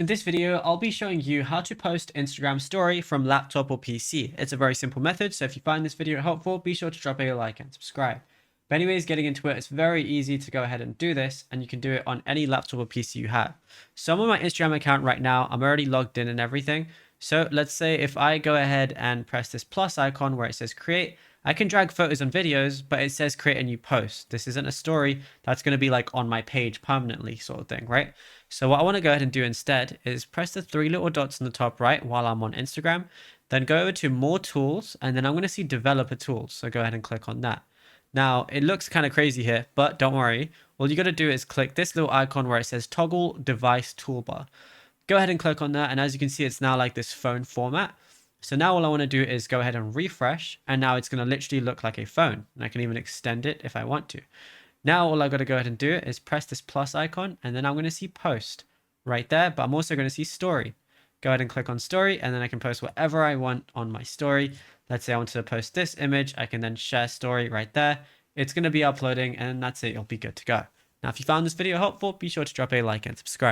In this video, I'll be showing you how to post Instagram story from laptop or PC. It's a very simple method, so if you find this video helpful, be sure to drop a like and subscribe. But anyways, getting into it, it's very easy to go ahead and do this, and you can do it on any laptop or PC you have. So I'm on my Instagram account right now. I'm already logged in and everything. So let's say if I go ahead and press this plus icon where it says create, I can drag photos and videos, but it says create a new post. This isn't a story that's going to be like on my page permanently sort of thing, right? So what I want to go ahead and do instead is press the three little dots in the top right while I'm on Instagram, then go over to more tools, and then I'm going to see developer tools. So go ahead and click on that. Now it looks kind of crazy here, but don't worry. All you got to do is click this little icon where it says toggle device toolbar. Go ahead and click on that. And as you can see, it's now like this phone format. So now all I want to do is go ahead and refresh, and now it's going to literally look like a phone, and I can even extend it if I want to. Now all I got to go ahead and do is press this plus icon, and then I'm going to see post right there, but I'm also going to see story. Go ahead and click on story, and then I can post whatever I want on my story. Let's say I wanted to post this image, I can then share story right there. It's going to be uploading, and that's it. It'll be good to go. Now, if you found this video helpful, be sure to drop a like and subscribe.